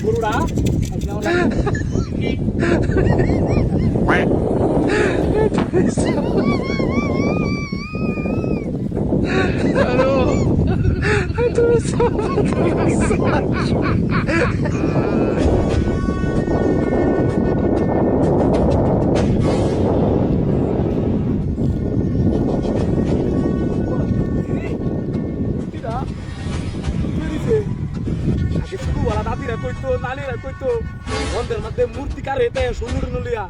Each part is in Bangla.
গরুড়া দাদিরা কইতো নানিরা কইতো বন্ধের মধ্যে মূর্তি কারে এতে সুন্দর নলিয়া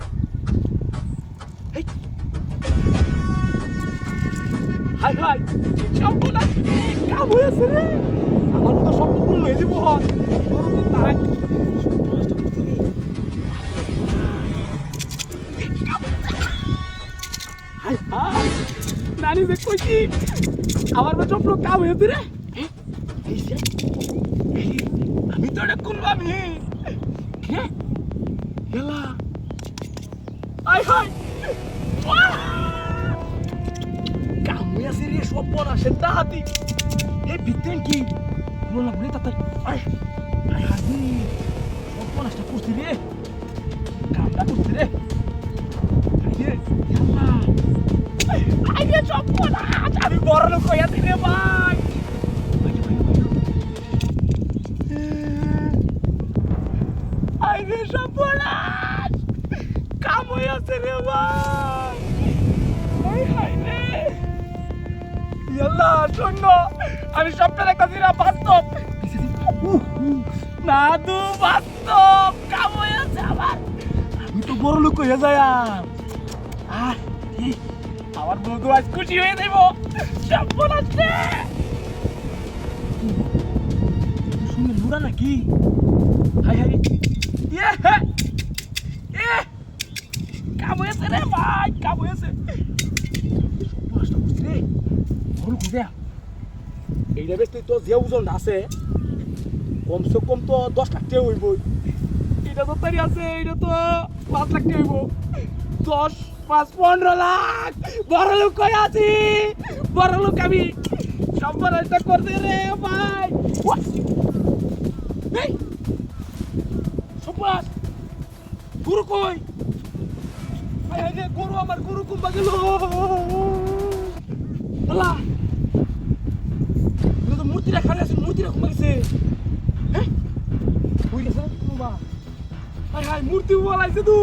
হাই হাই সম্পূর্ণ কাম হয়েছে রে আমার তো স্বপ্ন পূরণ হয়ে যাবো তাই হাই হাই নানি যে কইছি আমার তো স্বপ্ন কাম হয়েছে রে আমি তো এটা কোন আমি হ্যাঁ গেলা আই হাই কামে আছে রে সব বলা সেটা হাতি এই বিতেন কি বলা বলে তাতে আই আই হাতি সব বলাটা করছি রে কামটা করছি রে আই রে গেলা আই রে সব বলা আমি বড় লোক হইয়াছি রে ভাই সপনাশ কাম হইয়াছে রে ভাই হাই হাই রে ইয়াল্লাহ শূন্য আমি সবটা দেখতেছি না বাস্তব না দু বাস্তব কাম হইয়াছে আমার আমি তো বড় লোক হয়ে যাই আমার বন্ধু আজ খুশি হয়ে দেব সপনাশ রে শুনে লুড়া নাকি হাই হাই ইয়ে ইয়ে কাম হয়েছে রে ভাই কাম হয়েছে সর্বনাশটা করছি রে ভুল খুঁজে এইটা বেশ তুই তো যে ওজন আছে কমসে কম তো 10 লাখ টাকা হইব এটা তো তারি আছে এটা তো 5 লাখ টাকা হইব 10 5 15 লাখ বড় লোক কই আছি বড় লোক আমি সর্বনাশটা করতে রে ভাই এই সর্বনাশ গরু কই আরে গরু আমার গরু কুম্বা গেল আল্লাহ এটা তো মূর্তিটা খালি আছে মূর্তিটা কুম্বা গেছে হ্যাঁ কই গেছে কুম্বা আরে হাই মূর্তি বলাইছে তো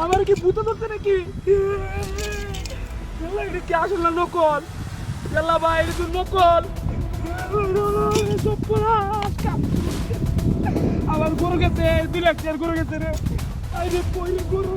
আমার কি ভূত ধরছে নাকি আল্লাহ এটা কি আসল না নকল আল্লাহ ভাই এটা তো নকল সর্বনাশ আমার গরু গেছে 2 লাখ টাকার গরু গেছে রে আরে কই গরু